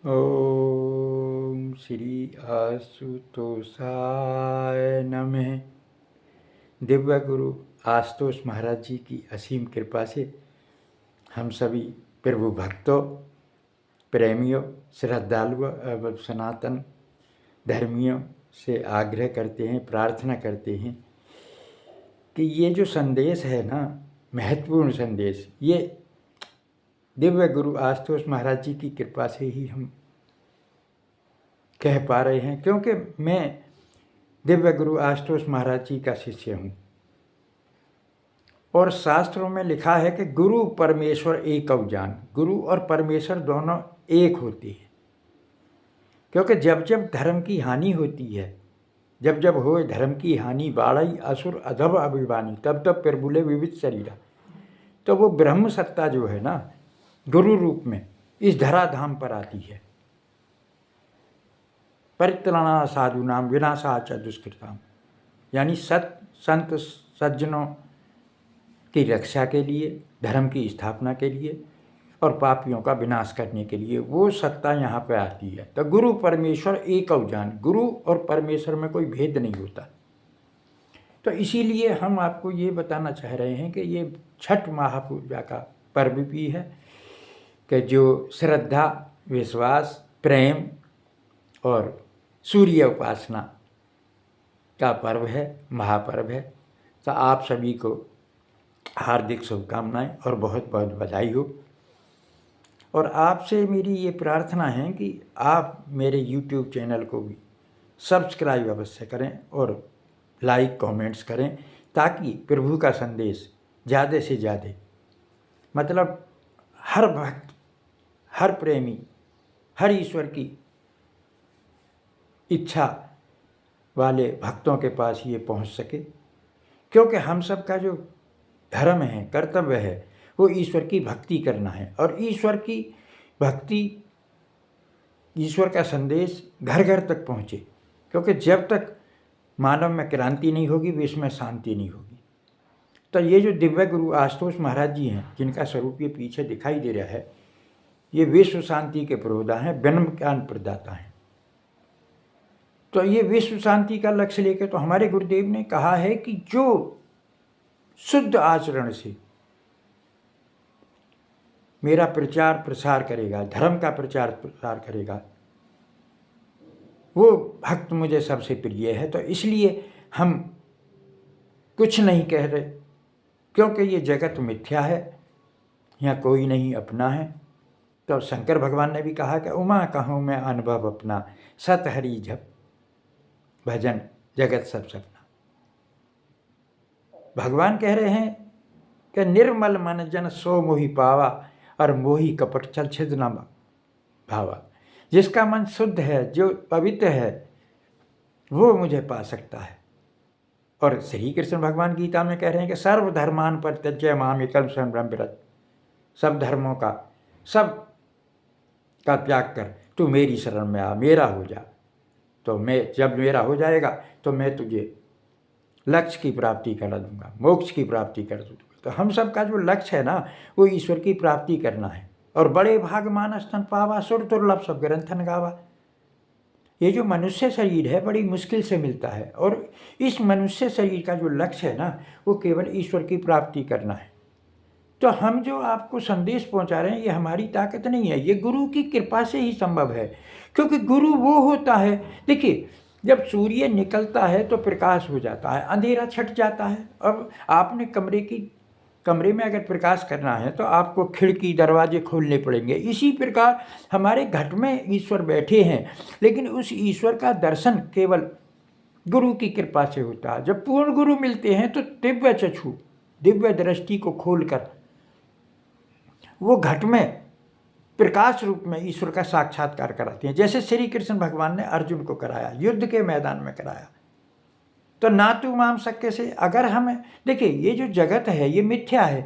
ओम श्री आशुतोषाय नमः। दिव्य गुरु आशुतोष महाराज जी की असीम कृपा से हम सभी प्रभु भक्तों, प्रेमियों, श्रद्धालुओं एवं सनातन धर्मियों से आग्रह करते हैं, प्रार्थना करते हैं कि ये जो संदेश है ना, महत्वपूर्ण संदेश, ये दिव्य गुरु आशुतोष महाराज जी की कृपा से ही हम कह पा रहे हैं, क्योंकि मैं दिव्य गुरु आशुतोष महाराज जी का शिष्य हूँ और शास्त्रों में लिखा है कि गुरु परमेश्वर एक अवजान, गुरु और परमेश्वर दोनों एक होते हैं। क्योंकि जब जब धर्म की हानि होती है, जब जब होए धर्म की हानि, बाढ़ई असुर अधब अभिमानी, तब तब प्रभुले विविध शरीरा। तो वो ब्रह्म सत्ता जो है ना, गुरु रूप में इस धराधाम पर आती है। परित्राणा साधु नाम विनाशा च दुष्कृताम, यानी संत सज्जनों की रक्षा के लिए, धर्म की स्थापना के लिए और पापियों का विनाश करने के लिए वो सत्ता यहाँ पे आती है। तो गुरु परमेश्वर एक अवजान, गुरु और परमेश्वर में कोई भेद नहीं होता। तो इसीलिए हम आपको ये बताना चाह रहे हैं कि ये छठ महापूजा का पर्व भी है कि जो श्रद्धा, विश्वास, प्रेम और सूर्य उपासना का पर्व है, महापर्व है। तो आप सभी को हार्दिक शुभकामनाएं और बहुत बहुत बधाई हो। और आपसे मेरी ये प्रार्थना है कि आप मेरे YouTube चैनल को भी सब्सक्राइब अवश्य करें और लाइक कमेंट्स करें, ताकि प्रभु का संदेश ज़्यादा से ज़्यादा, मतलब हर भक्त, हर प्रेमी, हर ईश्वर की इच्छा वाले भक्तों के पास ये पहुंच सके। क्योंकि हम सब का जो धर्म है, कर्तव्य है, वो ईश्वर की भक्ति करना है। और ईश्वर की भक्ति, ईश्वर का संदेश घर घर तक पहुँचे। क्योंकि जब तक मानव में क्रांति नहीं होगी, विश्व में शांति नहीं होगी। तो ये जो दिव्य गुरु आशुतोष महाराज जी हैं, जिनका स्वरूप ये पीछे दिखाई दे रहा है, ये विश्व शांति के प्रोदा हैं, ब्रह्म ज्ञान प्रदाता हैं। तो ये विश्व शांति का लक्ष्य लेकर तो हमारे गुरुदेव ने कहा है कि जो शुद्ध आचरण से मेरा प्रचार प्रसार करेगा, धर्म का प्रचार प्रसार करेगा, वो भक्त मुझे सबसे प्रिय है। तो इसलिए हम कुछ नहीं कह रहे, क्योंकि ये जगत मिथ्या है, यहाँ कोई नहीं अपना है। तो शंकर भगवान ने भी कहा कि उमा कहूँ मैं अनुभव अपना, सत हरि जप भजन जगत सब सपना। भगवान कह रहे हैं कि निर्मल मन जन सो मोहि पावा, और मोहि कपट छल छिद न भावा। जिसका मन शुद्ध है, जो पवित्र है, वो मुझे पा सकता है। और श्री कृष्ण भगवान गीता में कह रहे हैं कि सर्वधर्मान परित्यज्य माम एकम शरणं ब्रह्म व्रत। सब धर्मों का, सब का त्याग कर तू मेरी शरण में आ, मेरा हो जा। तो मैं जब मेरा हो जाएगा तो मैं तुझे लक्ष्य की प्राप्ति करा दूंगा, मोक्ष की प्राप्ति कर दूंगा। तो हम सब का जो लक्ष्य है ना, वो ईश्वर की प्राप्ति करना है। और बड़े भाग मानस तन पावा, सुर दुर्लभ सब ग्रंथन गावा। ये जो मनुष्य शरीर है, बड़ी मुश्किल से मिलता है। और इस मनुष्य शरीर का जो लक्ष्य है ना, वो केवल ईश्वर की प्राप्ति करना है। तो हम जो आपको संदेश पहुंचा रहे हैं, ये हमारी ताकत नहीं है, ये गुरु की कृपा से ही संभव है। क्योंकि गुरु वो होता है, देखिए, जब सूर्य निकलता है तो प्रकाश हो जाता है, अंधेरा छट जाता है। अब आपने कमरे में अगर प्रकाश करना है तो आपको खिड़की दरवाजे खोलने पड़ेंगे। इसी प्रकार हमारे घर में ईश्वर बैठे हैं, लेकिन उस ईश्वर का दर्शन केवल गुरु की कृपा से होता है। जब पूर्ण गुरु मिलते हैं तो दिव्य चक्षु, दिव्य दृष्टि को खोलकर वो घट में प्रकाश रूप में ईश्वर का साक्षात्कार कराते हैं। जैसे श्री कृष्ण भगवान ने अर्जुन को कराया, युद्ध के मैदान में कराया। तो ना तू माम शक्य से, अगर हम देखिए, ये जो जगत है ये मिथ्या है,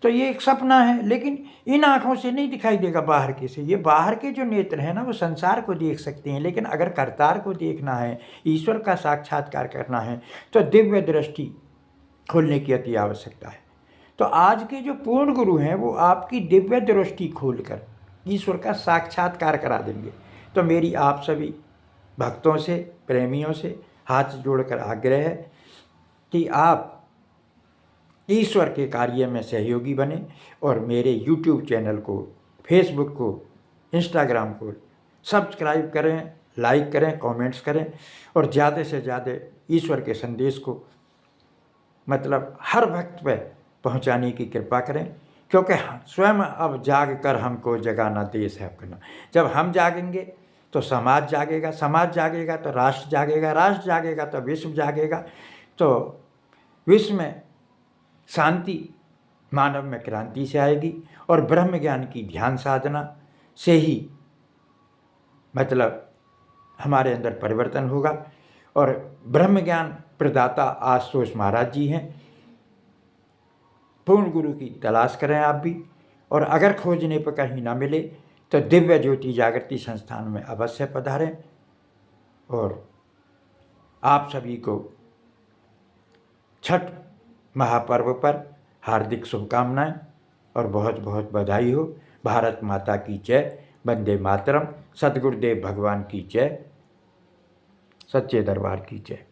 तो ये एक सपना है, लेकिन इन आँखों से नहीं दिखाई देगा बाहर के से। ये बाहर के जो नेत्र हैं ना, वो संसार को देख सकते हैं, लेकिन अगर करतार को देखना है, ईश्वर का साक्षात्कार करना है, तो दिव्य दृष्टि खोलने की अति आवश्यकता है। तो आज के जो पूर्ण गुरु हैं, वो आपकी दिव्य दृष्टि खोलकर ईश्वर का साक्षात्कार करा देंगे। तो मेरी आप सभी भक्तों से, प्रेमियों से हाथ जोड़कर आग्रह है कि आप ईश्वर के कार्य में सहयोगी बने और मेरे यूट्यूब चैनल को, फेसबुक को, इंस्टाग्राम को सब्सक्राइब करें, लाइक करें, कमेंट्स करें और ज़्यादा से ज़्यादा ईश्वर के संदेश को मतलब हर भक्त पे पहुंचाने की कृपा करें, क्योंकि स्वयं अब जाग कर हमको जगाना देश है अपना। जब हम जागेंगे तो समाज जागेगा, समाज जागेगा तो राष्ट्र जागेगा, राष्ट्र जागेगा तो विश्व जागेगा। तो विश्व में शांति, मानव में क्रांति से आएगी और ब्रह्म ज्ञान की ध्यान साधना से ही मतलब हमारे अंदर परिवर्तन होगा। और ब्रह्म ज्ञान प्रदाता आशुतोष महाराज जी हैं। पूर्ण गुरु की तलाश करें आप भी, और अगर खोजने पर कहीं ना मिले तो दिव्य ज्योति जागृति संस्थान में अवश्य पधारें। और आप सभी को छठ महापर्व पर हार्दिक शुभकामनाएं और बहुत बहुत बधाई हो। भारत माता की जय, वंदे मातरम, सद्गुरुदेव भगवान की जय, सच्चे दरबार की जय।